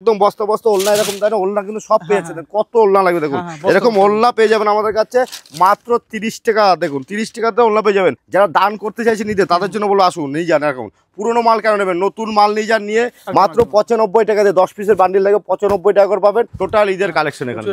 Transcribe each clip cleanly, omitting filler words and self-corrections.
একদম বস্তা বস্তা ওলনা এরকম দেয় না, ওলনা কিন্তু সব পেয়ে যাচ্ছে। কত ওলনা লাগবে দেখুন, এরকম ওলনা পেয়ে যাবেন আমাদের কাছে মাত্র 30 টাকা। দেখুন 30 টাকাতে ওলনা পেয়ে যাবেন। যারা দান করতে চাইছে নিতে তাদের জন্য বলো আসুন নিয়ে যান। এরকম পুরোনো মাল কেন নেবেন, নতুন মাল নিয়ে যান, নিয়ে মাত্র 95 টাকাতে 10 পিসের বান্ডিল লাগে 95 টাকা করে পাবেন। টোটাল ঈদের কালেকশন এখানে,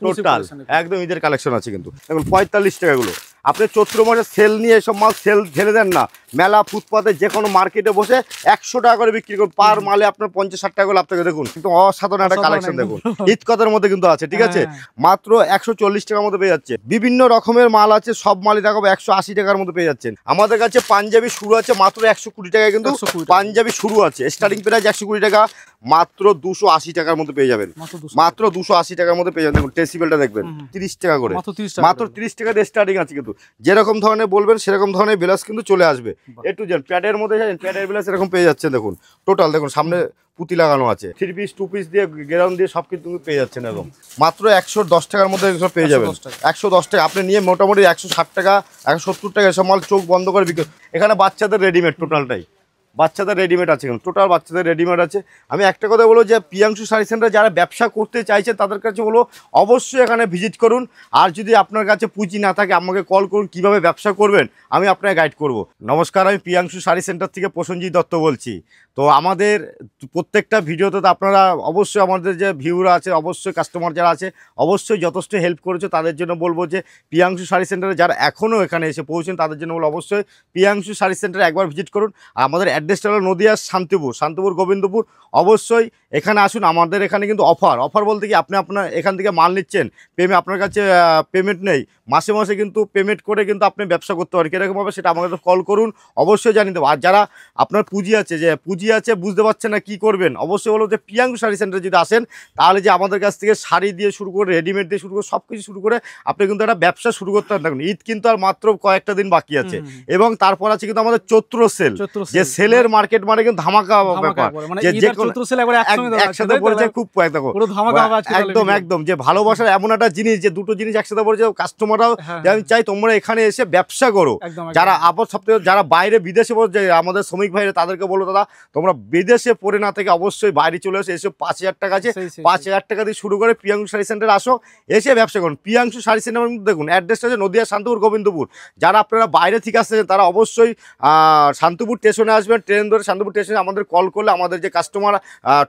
টোটাল একদম ঈদের কালেকশন আছে কিন্তু। দেখুন 45 টাকাগুলো আপনি চৈত্র মাসে সেল নিয়ে এসব মাল সেল ঢেলে দেন না, মেলা ফুটপাতে যে কোনো মার্কেটে বসে 100 টাকা করে বিক্রি করুন, পার মালে আপনার 50-60 টাকা করে লাভ থাকে। দেখুন কিন্তু অসাধারণ একটা কালেকশন দেখুন, ঈদ কথার মধ্যে কিন্তু আছে, ঠিক আছে। মাত্র 140 টাকার মধ্যে পেয়ে যাচ্ছে। বিভিন্ন রকমের মাল আছে, সব মালই দেখাবো 180 টাকার মধ্যে পেয়ে যাচ্ছেন। আমাদের কাছে পাঞ্জাবি শুরু আছে মাত্র 120 টাকায়, কিন্তু পাঞ্জাবি শুরু আছে, স্টার্টিং প্রাইস 120 টাকা, মাত্র 280 টাকার মধ্যে পেয়ে যাবেন। মাত্র 280 টাকার মধ্যে পেয়ে যাবেন। দেখুন টেসিবেলটা দেখবেন 30 টাকা করে, মাত্র 30 টাকা দিয়ে স্টার্টিং আছে। কিন্তু যেরকম ধরনের বলবেন সেরকম ধরনের ব্লাউজ কিন্তু চলে আসবে। একটু যেন প্যাডের মধ্যে যান, প্যাডের ব্লাউজ এরকম পেয়ে যাচ্ছে। দেখুন টোটাল দেখুন সামনে পুঁতি লাগানো আছে, 3 পিস 2 পিস দিয়ে গ্রাউন্ড দিয়ে সব কিন্তু পেয়ে যাচ্ছেন। এবং মাত্র 110 টাকার মধ্যে পেয়ে যাবেন। 110 টাকা আপনি নিয়ে মোটামুটি 160 টাকা 170 টাকা এসব মাল চোখ বন্ধ করে বিক্রি। এখানে বাচ্চাদের রেডিমেড, টোটালটাই বাচ্চাদের রেডিমেড আছে, টোটাল বাচ্চাদের রেডিমেড আছে। আমি একটা কথা বলবো যে প্রিয়াংশু শাড়ি সেন্টার যারা ব্যবসা করতে চাইছে তাদের কাছে বলো অবশ্যই এখানে ভিজিট করুন। আর যদি আপনার কাছে পুঁজি না থাকে আমাকে কল করুন, কিভাবে ব্যবসা করবেন আমি আপনাকে গাইড করব। নমস্কার, আমি প্রিয়াংশু শাড়ি সেন্টার থেকে প্রসেনজিৎ দত্ত বলছি। তো আমাদের প্রত্যেকটা ভিডিওতে তো আপনারা অবশ্যই আমাদের যে ভিউরা আছে, অবশ্যই কাস্টমার যারা আছে অবশ্যই যথেষ্ট হেল্প করেছে। তাদের জন্য বলবো যে প্রিয়াংশু শাড়ি সেন্টারে যারা এখনও এখানে এসে পৌঁছেন তাদের জন্য বলবো অবশ্যই প্রিয়াংশু শাড়ি সেন্টারে একবার ভিজিট করুন। আর আমাদের অ্যাড্রেসটা হলো নদিয়া শান্তিপুর গোবিন্দপুর। অবশ্যই এখানে আসুন। আমাদের এখানে কিন্তু অফার বলতে কি আপনি আপনার এখান থেকে মাল নিচ্ছেন, আপনার কাছে পেমেন্ট নেই, মাসে মাসে কিন্তু পেমেন্ট করে কিন্তু আপনি ব্যবসা করতে পারেন। কীরকম হবে সেটা আমাকে কল করুন, অবশ্যই জানিয়ে দেবো। আর যারা আপনার পুঁজি আছে বুঝতে পারছেন না কী করবেন, অবশ্যই বলবো যে প্রিয়াংশু শাড়ি সেন্টারে যদি আসেন তাহলে যে আমাদের কাছ থেকে শাড়ি দিয়ে শুরু করে রেডিমেড দিয়ে শুরু করে সব কিছু শুরু করে আপনি কিন্তু একটা ব্যবসা শুরু করতে পারেন। দেখুন ঈদ কিন্তু আর মাত্র কয়েকটা দিন বাকি আছে, এবং তারপর আছে কিন্তু আমাদের চৈত্র সেল, যে সেলের মার্কেট মানে কিন্তু ধামাকা ব্যাপার, যে একসাথে পড়েছে খুব একদম যে ভালোবাসার এমন একটা জিনিস যে দুটো জিনিস একসাথে পড়েছে। কাস্টমাররাও আমি চাই তোমরা এখানে এসে ব্যবসা করো। যারা আবার সপ্তাহে যারা বাইরে বিদেশে পড়ছে আমাদের শ্রমিক ভাইরা তাদেরকে বলো দাদা তোমরা বিদেশে পড়ে না থেকে অবশ্যই বাইরে চলে আসে, এসে 5000 টাকা আছে, 5000 টাকা দিয়ে শুরু করে প্রিয়াংশু শাড়ি সেন্টারে আসো, এসে ব্যবসা করুন। প্রিয়াংশু শাড়ি সেন্টার দেখুন অ্যাড্রেসটা আছে নদিয়া শান্তিপুর গোবিন্দপুর। যারা আপনারা বাইরে থেকে আসছেন তারা অবশ্যই শান্তিপুর স্টেশনে আসবেন, ট্রেন ধরে শান্তিপুর স্টেশনে আমাদের কল করলে আমাদের যে কাস্টমার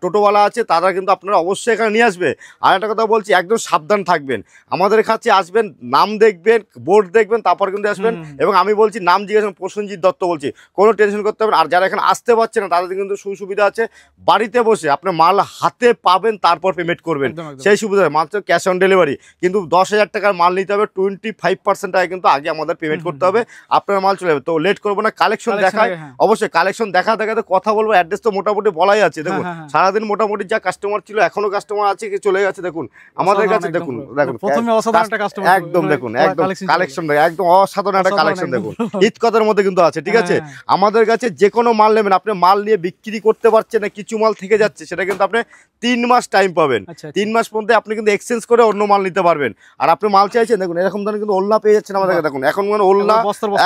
টোটোওয়ালা আছে তারা কিন্তু আপনারা অবশ্যই এখানে নিয়ে আসবে। আর একটা কথা বলছি, একদম সাবধান থাকবেন। আমাদের কাছে আসবেন, নাম দেখবেন, বোর্ড দেখবেন, তারপর কিন্তু আসবেন। এবং আমি বলছি নাম জিজ্ঞেস প্রসেনজিৎ দত্ত বলছি, কোনো টেনশন করতে হবে না। আর যারা এখানে আসতে পারছে না তাদের কিন্তু সুবিধা আছে, বাড়িতে বসে আপনার মাল হাতে পাবেন তারপর পেমেন্ট করবেন, সেই সুবিধা মাত্র ক্যাশ অন ডেলিভারি। কিন্তু 10,000 টাকার মাল নিতে হবে, 25% টাকা কিন্তু আগে আমাদের পেমেন্ট করতে হবে, আপনার মাল চলে যাবে। তো লেট করবো না, কালেকশন দেখায় অবশ্যই, কালেকশন দেখাতে কথা বলবো। অ্যাড্রেস তো মোটামুটি বলাই আছে। দেখুন সারাদিন মোটামুটি যা কাস্টমার ছিল এখনো কাস্টমার আছে, চলে গেছে। দেখুন আমাদের কাছে দেখুন একদম দেখুন একদম কালেকশন একদম অসাধারণ একটা কালেকশন দেখুন, ঈদ কথার মধ্যে কিন্তু আছে, ঠিক আছে। আমাদের কাছে যে কোনো মাল নেবেন, আপনি মাল নিয়ে বিক্রি করতে পারছেন না, কিছু মাল থেকে যাচ্ছে, সেটা কিন্তু আপনি 3 মাস টাইম পাবেন। 3 মাস মধ্যে আপনি কিন্তু এক্সচেঞ্জ করে অন্য মাল নিতে পারবেন। আর আপনি মাল চাইছেন দেখুন এরকম ধরনের কিন্তু ওলনা পেয়ে যাচ্ছেন আমাদের কাছে। দেখুন এখন মানে ওলনা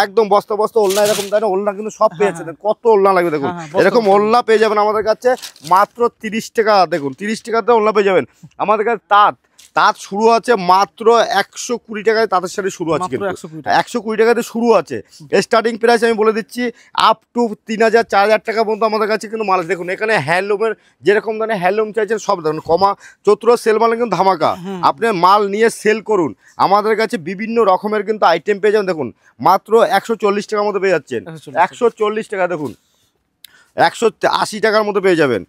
একদম বস্তা ওলনা এরকম ধরনের ওলনা কিন্তু সব পেয়ে যাচ্ছেন। কত ওলনা লাগবে দেখুন, এরকম ওলনা পেয়ে যাবেন আমাদের কাছে মাত্র 30 টাকা। দেখুন 30 টাকাতে ওলনা পেয়ে যাবেন। আমাদের কাছে তাঁত শুরু আছে মাত্র 120 টাকায়, তাঁতের শাড়ি শুরু আছে, কিন্তু 120 টাকাতে শুরু আছে। স্টার্টিং প্রাইস আমি বলে দিচ্ছি আপ টু 3000-4000 টাকা পর্যন্ত আমাদের কাছে কিন্তু মাল। দেখুন এখানে হ্যান্ডলুমের যেরকম ধরনের হ্যান্ডলুম চাইছেন সব দেখুন, চৈত্র সেল মানে কিন্তু ধামাকা। আপনি মাল নিয়ে সেল করুন, আমাদের কাছে বিভিন্ন রকমের কিন্তু আইটেম পেয়ে যাবেন। দেখুন মাত্র 140 টাকার মধ্যে পেয়ে যাচ্ছেন, 140 টাকা। দেখুন 180 টাকার মধ্যে পেয়ে যাবেন।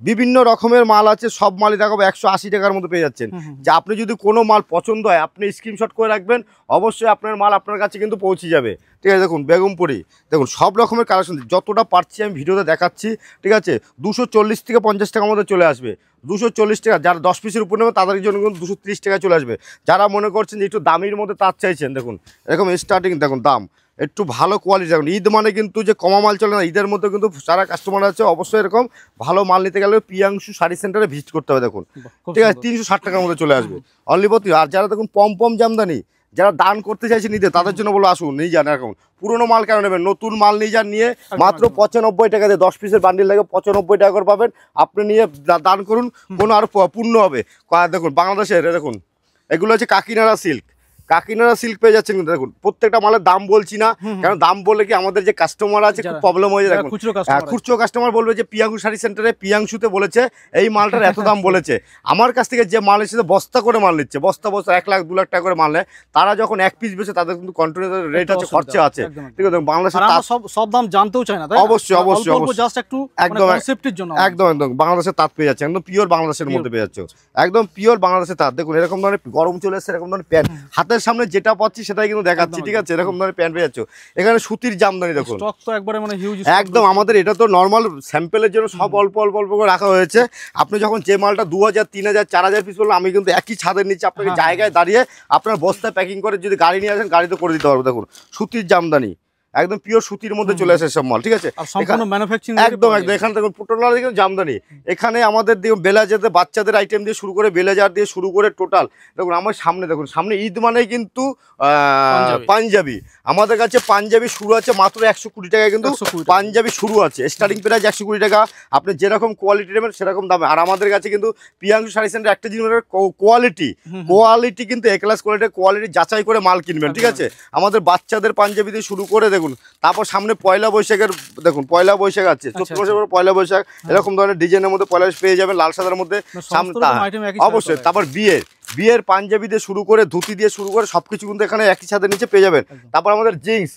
বিভিন্ন রকমের মাল আছে, সব মালই দেখাবো 180 টাকার মধ্যে পেয়ে যাচ্ছেন। যে আপনি যদি কোনো মাল পছন্দ হয় আপনি স্ক্রিনশট করে রাখবেন, অবশ্যই আপনার মাল আপনার কাছে কিন্তু পৌঁছে যাবে, ঠিক আছে। দেখুন বেগমপুরি দেখুন সব রকমের কালেকশন যতটা পারছি আমি ভিডিওতে দেখাচ্ছি, ঠিক আছে। 240 থেকে 50 টাকার মধ্যে চলে আসবে, 240 টাকা। যারা 10 পিসের উপর নেবে তাদের জন্য কিন্তু 230 টাকা চলে আসবে। যারা মনে করছেন যে একটু দামির মধ্যে তার চাইছেন, দেখুন এরকম স্টার্টিং দেখুন দাম একটু ভালো কোয়ালিটি। দেখুন ঈদ মানে কিন্তু যে কমা মাল চলে না, ঈদের মধ্যে কিন্তু যারা কাস্টমার আছে অবশ্যই এরকম ভালো মাল নিতে গেলে প্রিয়াংশু শাড়ি সেন্টারে ভিজিট করতে হবে। দেখুন ঠিক আছে, 360 টাকার মধ্যে চলে আসবে অনলি। আর যারা দেখুন পম জামদানি যারা দান করতে চাইছে নিতে তাদের জন্য বলো আসুন নিয়ে যান। এরকম পুরোনো মাল কেন নেবেন, নতুন মাল নিয়ে যান, নিয়ে মাত্র 95 টাকা দিয়ে 10 পিসের বান্ডিল লাগে 95 টাকা করে পাবেন। আপনি নিয়ে দান করুন, কোনো আর পূর্ণ হবে। দেখুন বাংলাদেশের দেখুন এগুলো হচ্ছে কাকিনাড়া সিল্ক, কাকিনাড়া সিল্ক পেয়ে যাচ্ছেন কিন্তু দেখুন প্রত্যেকটা মালের দাম বলছি না, কারণ দাম বললে কি আমাদের যে কাস্টমার আছে খুব প্রবলেম হয়ে যায়। দেখুন খুচরো কাস্টমার বলবে যে পিয়াংশু শাড়ি সেন্টারে পিয়াংশুতে বলেছে এই মালটার এত দাম বলেছে। আমার কাছ থেকে যে মাল এসেছে বস্তা করে মাল নিচ্ছে, বস্তা 1 লাখ 2 লাখ টাকা করে মাল নেয়, তারা যখন এক পিস বেছে তাদের কিন্তু কন্ট্রোলের রেট আছে, খরচা আছে, ঠিক আছে। বাংলাদেশের সব দাম জানতেও চায় না, অবশ্যই অবশ্যই জাস্ট একটু একদম কনসেপ্টের জন্য একদম একদম বাংলাদেশের তাঁত পেয়ে যাচ্ছে, একদম পিওর বাংলাদেশের মধ্যে পেয়ে যাচ্ছে, একদম পিওর বাংলাদেশের তাঁত। দেখুন এরকম ধরনের গরম চলে এসেছে, এরকম ধরনের প্যান্ট হাতের সামনে যেটা পাচ্ছি সেটাই কিন্তু দেখাচ্ছি, ঠিক আছে। এরকম ধরনের প্যান্ট পেয়ে যাচ্ছে, এখানে সুতির জামদানি দেখুন স্টক তো একবারে মানে হিউজ একদম। আমাদের এটা তো নর্মাল স্যাম্পেলের জন্য সব অল্প অল্প অল্প করে রাখা হয়েছে। আপনি যখন যে মালটা 2000 3000 4000 পিস বললো, আমি কিন্তু একই ছাদের নিচে আপনাকে জায়গায় দাঁড়িয়ে আপনার বস্তায় প্যাকিং করে যদি গাড়ি নিয়ে আসেন গাড়িতে করে দিতে পারবো। দেখুন সুতির জামদানি একদম পিওর সুতির মধ্যে চলে আসে সব মাল, ঠিক আছে। একদম একদম এখানে দেখুন পুটোলার দেখুন জামদানি, এখানে আমাদের দেখুন বেলাজাতে বাচ্চাদের আইটেম দিয়ে শুরু করে বেলাজার দিয়ে শুরু করে টোটাল দেখুন আমার সামনে দেখুন, সামনে ঈদ মানেই কিন্তু পাঞ্জাবি। আমাদের কাছে পাঞ্জাবি শুরু আছে মাত্র 120 টাকায়, কিন্তু পাঞ্জাবি শুরু আছে, স্টার্টিং প্রাইস 120 টাকা। আপনি যেরকম কোয়ালিটি নেবেন সেরকম দামে। আর আমাদের কাছে কিন্তু পিয়াংশু শাড়ি সেন্টার একটা জিনিস কোয়ালিটি কিন্তু এ ক্লাস কোয়ালিটি যাচাই করে মাল কিনবেন, ঠিক আছে। আমাদের বাচ্চাদের পাঞ্জাবি দিয়ে শুরু করে দেখুন, তারপর সামনে পয়লা বৈশাখের দেখুন, পয়লা বৈশাখ আছে, চৈত্র মাসের পর পয়লা বৈশাখ, এরকম ধরনের ডিজাইনের মধ্যে পয়লা পেয়ে যাবেন লাল সাদার মধ্যে সামনে অবশ্যই। তারপর বিয়ের পাঞ্জাবি দিয়ে শুরু করে ধুতি দিয়ে শুরু করে সবকিছু কিন্তু এখানে একই ছাদের নিচে পেয়ে যাবেন। তারপর আমাদের জিন্স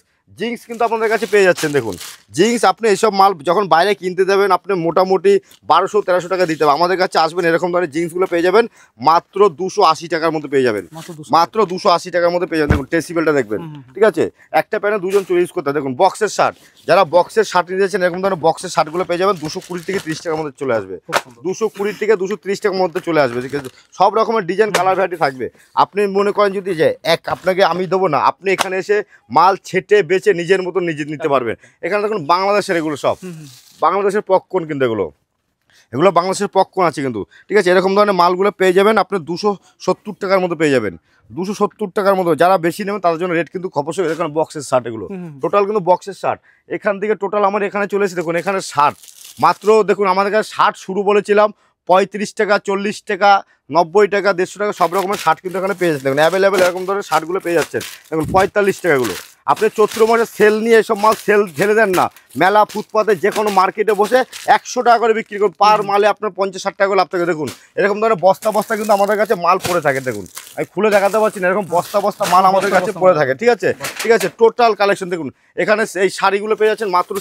কিন্তু আপনাদের কাছে পেয়ে যাচ্ছেন। দেখুন জিন্স আপনি এইসব মাল যখন বাইরে কিনতে দেবেন আপনি মোটামুটি 1200-1300 টাকা দিতে হবে, আমাদের কাছে আসবেন এরকম ধরনের জিন্সগুলো পেয়ে যাবেন মাত্র 280 টাকার মধ্যে পেয়ে যাবেন, মাত্র 280 টাকার মধ্যে পেয়ে যাবেন। দেখুন টেসিবেলটা দেখবেন, ঠিক আছে। একটা প্যানে দুজন চলে ইউজ করতে। দেখুন বক্সের শার্ট, যারা বক্সের শার্ট নিয়েছেন এরকম ধরনের বক্সের শার্টগুলো পেয়ে যাবেন 220 থেকে 30 টাকার মধ্যে চলে আসবে, 220 থেকে 230 টাকার মধ্যে চলে আসবে, ঠিক আছে। সব রকমের ডিজাইন কালার ভ্যারাইটি থাকবে। আপনি মনে করেন যদি যে আপনাকে আমি দেবো না, আপনি এখানে এসে মাল ছেটে বেচে নিজের মতো নিজে নিতে পারবেন। এখানে দেখুন বাংলাদেশের এগুলো সব বাংলাদেশের পপকর্ন, কিন্তু এগুলো বাংলাদেশের পপকর্ন আছে কিন্তু, ঠিক আছে। এরকম ধরনের মালগুলো পেয়ে যাবেন আপনি 270 টাকার মতো পেয়ে যাবেন, 270 টাকার মতো। যারা বেশি নেবেন তাদের জন্য রেট কিন্তু অবশ্যই। এখানে বক্সের শার্ট, এগুলো টোটাল কিন্তু বক্সের শার্ট। এখান থেকে টোটাল আমার এখানে চলে এসে দেখুন এখানে শার্ট মাত্র দেখুন আমাদের কাছে শার্ট শুরু বলেছিলাম 35 টাকা, 40 টাকা, 90 টাকা, 150 টাকা, সব রকমের শার্ট কিন্তু এখানে পেয়ে যাচ্ছেন। দেখুন অ্যাভেলেবেল এরকম ধরনের শার্টগুলো পেয়ে যাচ্ছেন। দেখুন 45 টাকাগুলো আপনি চৈত্র মাসে সেল নিয়ে এসব মাল সেল ঢেলে দেন না, মেলা ফুটপাতে যে কোনো মার্কেটে বসে 100 টাকা করে বিক্রি করুন, পার মালে আপনার 50-60 টাকা করে লাভ থাকে। দেখুন এরকম ধরনের বস্তা বস্তা কিন্তু আমাদের কাছে মাল পড়ে থাকে। দেখুন আমি খুলে দেখাতে পারছি না, এরকম বস্তা বস্তা মাল আমাদের কাছে পড়ে থাকে, ঠিক আছে, ঠিক আছে। টোটাল কালেকশন দেখুন এখানে এই শাড়িগুলো পেয়ে যাচ্ছেন মাত্র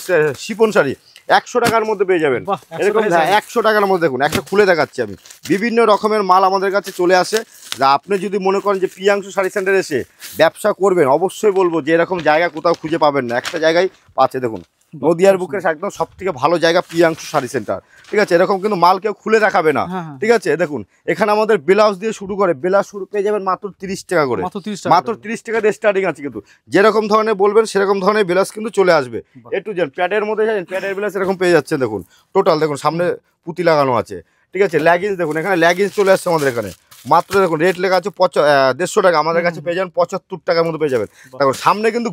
শিফন শাড়ি 100 টাকার মধ্যে পেয়ে যাবেন, এরকম 100 টাকার মধ্যে। দেখুন একটা খুলে দেখাচ্ছি আমি, বিভিন্ন রকমের মাল আমাদের কাছে চলে আসে। যা আপনি যদি মনে করেন যে পিয়াংশু শাড়ি সেন্টারে এসে ব্যবসা করবেন, অবশ্যই বলবো যে এরকম জায়গা কোথাও খুঁজে পাবেন না, একটা জায়গায় পাচ্ছে। দেখুন নদিয়ার বুকের একদম সব থেকে ভালো জায়গা পিয়াংশু শাড়ি সেন্টার, ঠিক আছে। এরকম কিন্তু মাল কেউ খুলে দেখাবে না, ঠিক আছে। দেখুন এখানে আমাদের ব্লাউজ দিয়ে শুরু করে ব্লাউজ শুরু পেয়ে যাবেন মাত্র 30 টাকা করে, মাত্র 30 টাকা দিয়ে স্টার্টিং আছে। কিন্তু যেরকম ধরনের বলবেন সেরকম ধরনের ব্লাউজ কিন্তু চলে আসবে এ টু জেড। প্যাডের মধ্যে যাবেন, প্যাডের ব্লাউজ এরকম পেয়ে যাচ্ছেন। দেখুন টোটাল দেখুন সামনে পুঁতি লাগানো আছে, ঠিক আছে। লেগিংস দেখুন এখানে লেগিংস চলে আসছে আমাদের এখানে মাত্র দেখুন রেট লেখা আছে 150 টাকা, আমাদের কাছে পেয়ে যাবেন 75 টাকার মধ্যে পেয়ে যাবেন। দেখুন সামনে কিন্তু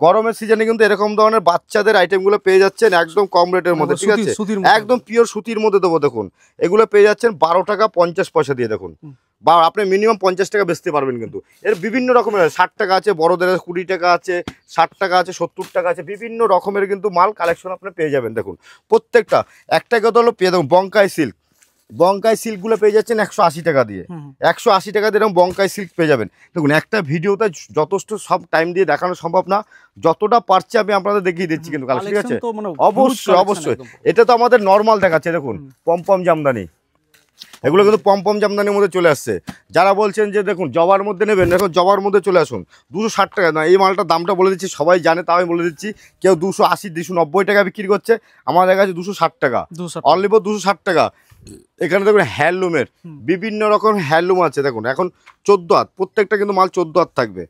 গরমের সিজনে কিন্তু এরকম ধরনের বাচ্চাদের আইটেমগুলো পেয়ে যাচ্ছেন একদম কম রেটের মধ্যে, ঠিক আছে। একদম পিওর সুতির মধ্যে দেবো। দেখুন এগুলো পেয়ে যাচ্ছেন 12 টাকা 50 পয়সা দিয়ে। দেখুন বা আপনি মিনিমাম 50 টাকা বেচতে পারবেন। কিন্তু এর বিভিন্ন রকমের 60 টাকা আছে, বড়দের 20 টাকা আছে, 60 টাকা আছে, 70 টাকা আছে, বিভিন্ন রকমের কিন্তু মাল কালেকশন আপনি পেয়ে যাবেন। দেখুন প্রত্যেকটা একটা কথা হলো পেয়ে দেখুন বঙ্কাই সিল্কগুলো পেয়ে যাচ্ছেন 180 টাকা দিয়ে, 180 টাকা দিয়ে এরকম বঙ্কাই সিল্ক পেয়ে যাবেন। দেখুন একটা ভিডিওতে যথেষ্ট সব টাইম দিয়ে দেখানো সম্ভব না, যতটা পারছি আমি আপনাদের দেখিয়ে দিচ্ছি কিন্তু কালেকশন, ঠিক আছে। অবশ্যই এটা তো আমাদের নর্মাল দেখাচ্ছে। দেখুন পমপম জামদানি, এগুলো কিন্তু পমপম জামদানির মধ্যে চলে আসছে। যারা বলছেন যে দেখুন জবার মধ্যে নেবেন, এখন জবার মধ্যে চলে আসুন 260 টাকা না, এই মালটার দামটা বলে দিচ্ছি, সবাই জানে তাও আমি বলে দিচ্ছি। কেউ 280 290 টাকা বিক্রি করছে, আমাদের কাছে 260 টাকা, অনলি 260 টাকা। এখানে দেখুন হ্যান্ডলুমের বিভিন্ন রকম হ্যান্ডলুম আছে। দেখুন এখন 14 হাত, প্রত্যেকটা কিন্তু মাল 14 হাত থাকবে,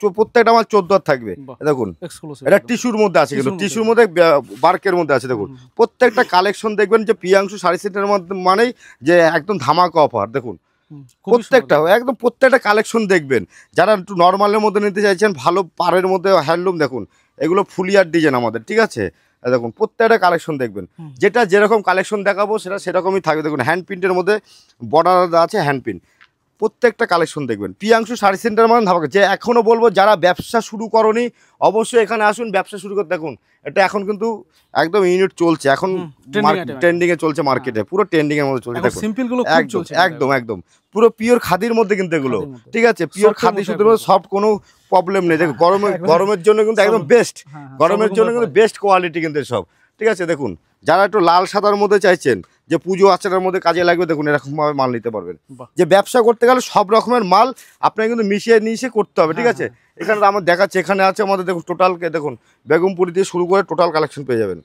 প্রত্যেকটা মাল 14 হাত থাকবে। দেখুন এটা টিস্যুর মধ্যে আছে, কিন্তু টিস্যুর মধ্যে বার্কের মধ্যে আছে। দেখুন প্রত্যেকটা কালেকশন দেখবেন যে পিয়াংশু শাড়ি সেন্টারের মধ্যে মানেই যে একদম ধামাকা অফার। দেখুন প্রত্যেকটা একদম প্রত্যেকটা কালেকশন দেখবেন। যারা একটু নর্মালের মধ্যে নিতে চাইছেন, ভালো পাড়ের মধ্যে হ্যান্ডলুম, দেখুন এগুলো ফুলিয়ার ডিজাইন আমাদের, ঠিক আছে। দেখুন প্রত্যেকটা কালেকশন দেখবেন, যেটা যেরকম কালেকশন দেখাবো সেটা সেরকমই থাকবে। দেখুন হ্যান্ড প্রিন্টের মধ্যে বর্ডার আছে, হ্যান্ড প্রিন্ট, প্রত্যেকটা কালেকশন দেখবেন। প্রিয়াংশু শাড়ি সেন্টার মানে ধামাকা। যে এখনও বলবো যারা ব্যবসা শুরু করনি অবশ্যই এখানে আসুন, ব্যবসা শুরু করতে। দেখুন এটা এখন কিন্তু একদম ইউনিট চলছে, এখন ট্রেন্ডিং এ চলছে মার্কেটে, পুরো ট্রেন্ডিং এর মধ্যে চলছে। দেখুন সিম্পল গুলো খুব একদম চলছে, একদম একদম পুরো পিওর খাদির মধ্যে কিন্তু এগুলো, ঠিক আছে, পিওর খাদি সুতোর মধ্যে সফট, কোনো প্রবলেম নেই। দেখুন গরমের জন্য কিন্তু একদম বেস্ট, গরমের জন্য কিন্তু বেস্ট কোয়ালিটি কিন্তু সব, ঠিক আছে। দেখুন যারা একটু লাল সাদার মধ্যে চাইছেন যে পুজো আচারের মধ্যে কাজে লাগবে, দেখুন এরকমভাবে মাল নিতে পারবেন। যে ব্যবসা করতে গেলে সব রকমের মাল আপনাকে কিন্তু মিশিয়ে করতে হবে, ঠিক আছে। এখানে আমার দেখাচ্ছে, এখানে আছে আমাদের দেখুন টোটালকে, দেখুন বেগমপুরি দিয়ে শুরু করে টোটাল কালেকশন পেয়ে যাবেন।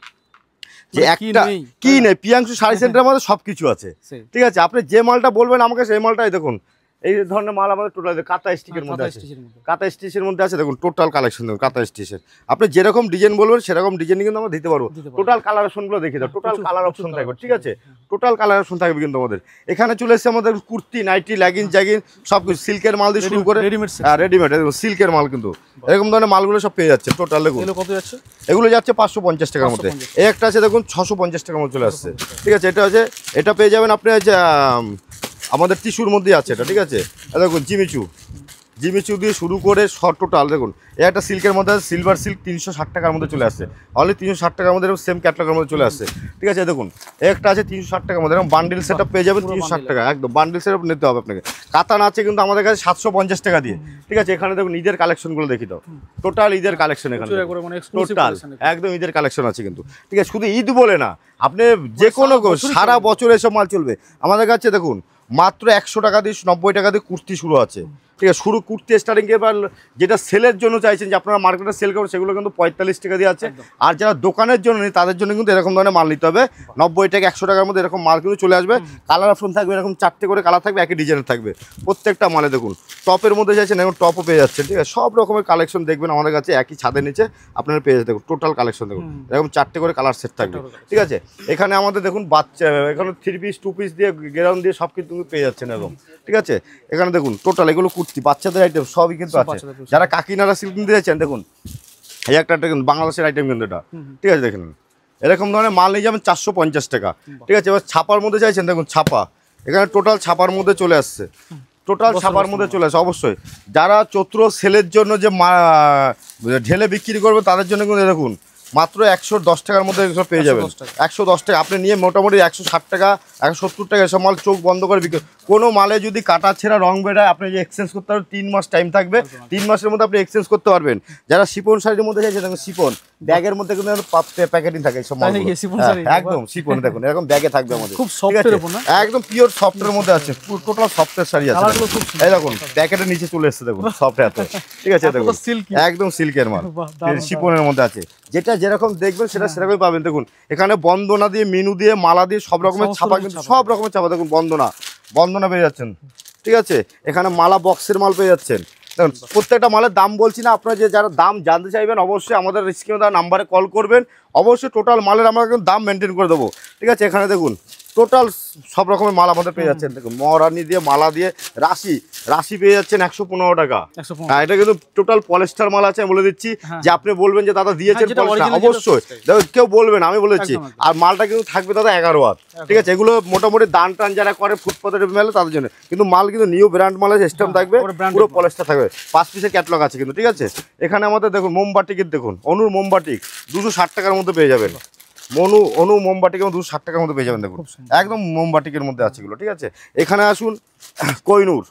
যে একটা কি নেই, প্রিয়াংশু শাড়ি সেন্টারের মধ্যে সবকিছু আছে, ঠিক আছে। আপনি যে মালটা বলবেন আমাকে সেই মালটাই, দেখুন এই ধরনের মাল আমাদের টোটাল কাঁথা স্টিচের মধ্যে আছে, কাঁথা স্টিচের মধ্যে আছে। দেখুন টোটাল কালেকশন দেখুন কাঁথা স্টিচের, আপনি যেরকম ডিজাইন বলবেন সেরকম ডিজাইন কিন্তু আমরা দিতে পারবো। টোটাল কালার অপশনগুলো দেখিয়ে দাও, টোটাল কালার অপশন থাকবে, ঠিক আছে। টোটাল কালার অপশন থাকবে কিন্তু আমাদের এখানে। চলে এসেছে আমাদের কুর্তি, নাইটি, লেগিংস সব কিছু সিল্কের মাল দিয়ে শুরু করে রেডিমেড সিল্কের মাল, কিন্তু এরকম ধরনের মালগুলো সব পেয়ে যাচ্ছে। টোটাল দেখুন এগুলো যাচ্ছে 550 টাকার মধ্যে। এই একটা আছে দেখুন 650 টাকার মধ্যে চলে আসছে, ঠিক আছে। এটা আছে, এটা পেয়ে যাবেন আপনি আমাদের টিস্যুর মধ্যে আছে এটা, ঠিক আছে। দেখুন জিমিচু দিয়ে শুরু করে শর্ট টোটাল দেখুন। এই একটা সিল্কের মধ্যে আছে, সিলভার সিল্ক 360 টাকার মধ্যে চলে আসছে, অনলি 360 টাকার মধ্যে সেম ক্যাটলগের মধ্যে চলে আসছে, ঠিক আছে। দেখুন একটা আছে 360 টাকার মধ্যে, এরকম বান্ডিল সেটআপ পেয়ে যাবেন 360 টাকা, একদম বান্ডিল সেটআপ নিতে হবে আপনাকে। কাতান আছে কিন্তু আমাদের কাছে 750 টাকা দিয়ে, ঠিক আছে। এখানে দেখুন ঈদের কালেকশনগুলো দেখি দাও, টোটাল ঈদের কালেকশন এখানে টোটাল একদম ঈদের কালেকশন আছে কিন্তু, ঠিক আছে। শুধু ঈদ বলে না, আপনি যে কোনো সারা বছর এসব মাল চলবে আমাদের কাছে। দেখুন মাত্র 100 টাকা দিয়ে 90 টাকা দিয়ে কুর্তি শুরু আছে, ঠিক আছে। শুরু কুর্তি স্টার্টিং এবার যেটা সেলের জন্য চাইছেন যে আপনারা মার্কেটে সেল করবেন সেগুলো কিন্তু 45 টাকা দিয়ে আছে। আর যারা দোকানের জন্য নেই তাদের জন্য কিন্তু এরকম ধরনের মাল নিতে হবে 90 টাকা 100 টাকার মধ্যে এরকম মাল কিন্তু চলে আসবে। কালার অপশন থাকবে, এরকম 4টে করে কালার থাকবে, একই ডিজাইনের থাকবে প্রত্যেকটা মালে। দেখুন টপের মধ্যে চাইছেন এখন টপও পেয়ে যাচ্ছেন, ঠিক আছে। সব রকমের কালেকশন দেখবেন আমাদের কাছে একই ছাদের নিচে আপনারা পেয়ে যাচ্ছেন। দেখুন টোটাল কালেকশন দেখুন এরকম 4টে করে কালার সেট থাকবে, ঠিক আছে। এখানে আমাদের দেখুন বাচ্চা, এখানে 3 পিস 2 পিস দিয়ে গ্রাউন্ড দিয়ে সব কিছু পেয়ে যাচ্ছেন এরকম, ঠিক আছে। এখানে দেখুন টোটাল এগুলো কুর্তি বাচ্চাদের আইটেম সবই কিন্তু আছে। যারা কাকিনারা সিল্ক নিতে চাইছেন দেখুন এই একটা কিন্তু বাংলাদেশের আইটেম কিন্তু এটা, ঠিক আছে। দেখেন এরকম ধরনের মাল নিয়ে যাবেন 450 টাকা, ঠিক আছে। এবার ছাপার মধ্যে চাইছেন দেখুন ছাপা, এখানে টোটাল ছাপার মধ্যে চলে আসছে, টোটাল ছাপার মধ্যে চলে আসে। অবশ্যই যারা চৈত্র সেলের জন্য যে ঢেলে বিক্রি করবে তাদের জন্য কিন্তু দেখুন মাত্র 110 টাকার মধ্যে এসব পেয়ে যাবেন। 110 টাকা আপনি নিয়ে মোটামুটি 160 টাকা 170 টাকা এসব মাল চোখ বন্ধ করে বিক্রি। কোনো মালে যদি কাটা ছেঁড়া রং বেড়ায় আপনি যে এক্সচেঞ্জ করতে পারবেন, 3 মাস টাইম থাকবে, 3 মাসের মধ্যে আপনি এক্সচেঞ্জ করতে পারবেন। যারা শিপন শাড়ির মধ্যে চাইছে দেখুন শিপন ব্যাগের মধ্যে কিন্তু প্যাকেটিং থাকে সব মাল, একদম শিপন দেখুন এরকম ব্যাগে থাকবে আমাদের, একদম পিওর সফটের মধ্যে আছে, টোটাল সফটের শাড়ি আছে। এই দেখুন প্যাকেটের নিচে চলে এসছে দেখুন সফট এত, ঠিক আছে। দেখুন একদম সিল্কের মাল শিপনের মধ্যে আছে, যেটা যেরকম দেখবেন সেটা সেরকমই পাবেন। দেখুন এখানে বন্দনা দিয়ে মিনু দিয়ে মালা দিয়ে সব রকমের ছাপা, কিন্তু সব রকমের ছাপা। দেখুন বন্দনা পেয়ে যাচ্ছেন, ঠিক আছে। এখানে মালা বক্সের মাল পেয়ে যাচ্ছেন। দেখুন প্রত্যেকটা মালের দাম বলছি না, আপনারা যে যারা দাম জানতে চাইবেন অবশ্যই আমাদের স্ক্রিনে দেওয়া নাম্বারে কল করবেন, অবশ্যই টোটাল মালের আমরা কিন্তু দাম মেনটেন করে দেবো, ঠিক আছে। এখানে দেখুন টোটাল সব রকমের মাল আমাদের পেয়ে যাচ্ছেন। দেখুন মহারানি দিয়ে মালা দিয়ে রাশি পেয়ে যাচ্ছেন 115 টাকা। এটা কিন্তু টোটাল পলিস্টার মাল আছে, আমি বলে দিচ্ছি। যে আপনি বলবেন যে দাদা দিয়েছেন পলিস্টার, অবশ্যই দেখুন কেউ বলবেন, আমি বলেছি। আর মালটা কিন্তু থাকবে দাদা 11 হাত, ঠিক আছে। এগুলো মোটামুটি দান টান যারা করে ফুটপাতের মেলে তাদের জন্য, কিন্তু মাল কিন্তু নিউ ব্র্যান্ড মালের সিস্টেম থাকবে, পুরো পলিস্টার থাকবে। 5 পিসের ক্যাটলগ আছে কিন্তু, ঠিক আছে। এখানে আমাদের দেখুন মোমবাটিকের, দেখুন অনুর মোমবাটিক 260 টাকার মধ্যে পেয়ে যাবেন। অনু মোমবাটিকের 260 টাকার মধ্যে পেয়ে যাবেন। দেখুন একদম মোমবাটিকের মধ্যে আছে এগুলো, ঠিক আছে। এখানে আসুন কোহিনূর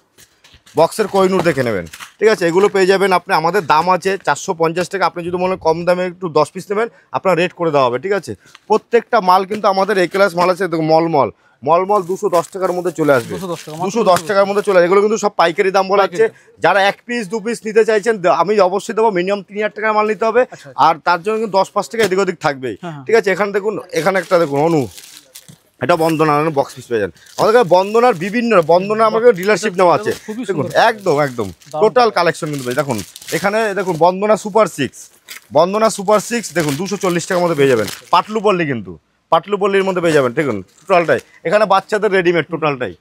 বক্সের কোহিনূর দেখে নেবেন, ঠিক আছে। এগুলো পেয়ে যাবেন আপনি, আমাদের দাম আছে 450 টাকা। আপনি যদি মনে কম দামে একটু 10 পিস নেবেন আপনার রেট করে দেওয়া হবে, ঠিক আছে। প্রত্যেকটা মাল কিন্তু আমাদের এ ক্লাস মাল আছে। দেখুন মলমল 210 টাকার মধ্যে চলে আসবে, 210 টাকার মধ্যে চলে আসবে। এগুলো কিন্তু সব পাইকারি দাম বলা হচ্ছে। যারা 1 পিস 2 পিস নিতে চাইছেন আমি অবশ্যই দেবো, মিনিমাম 3000 টাকার মাল নিতে হবে। আর তার জন্য কিন্তু 10-5 টাকা এদিক ওদিক থাকবেই, ঠিক আছে। এখানে দেখুন, এখানে একটা দেখুন অনু, এটা বন্দনা বক্স পিস পেয়ে যান আমাদের কাছে। বন্দনার বিভিন্ন বন্দনা আমাদের ডিলারশিপ নেওয়া আছে, দেখুন একদম টোটাল কালেকশন কিন্তু দেখুন। এখানে দেখুন বন্দনা সুপার 6 দেখুন 240 টাকার মধ্যে পেয়ে যাবেন। পাটলু পল্লি কিন্তু পাটলু পল্লির মধ্যে পেয়ে যাবেন, দেখুন টোটালটাই। এখানে বাচ্চাদের রেডিমেড টোটালটাই,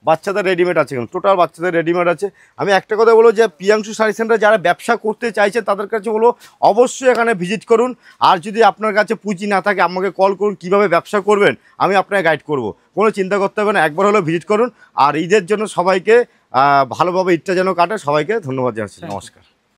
বাচ্চাদের রেডিমেড আছে, কিন্তু টোটাল বাচ্চাদের রেডিমেড আছে। আমি একটা কথা বলবো যে প্রিয়াংশু শাড়ি সেন্টার যারা ব্যবসা করতে চাইছে তাদের কাছে বলো অবশ্যই এখানে ভিজিট করুন। আর যদি আপনার কাছে পুঁজি না থাকে আমাকে কল করুন, কিভাবে ব্যবসা করবেন আমি আপনাকে গাইড করব, কোনো চিন্তা করতে হবে না, একবার হলেও ভিজিট করুন। আর ঈদের জন্য সবাইকে ভালোভাবে ঈদটা যেন কাটে, সবাইকে ধন্যবাদ জানাচ্ছি, নমস্কার।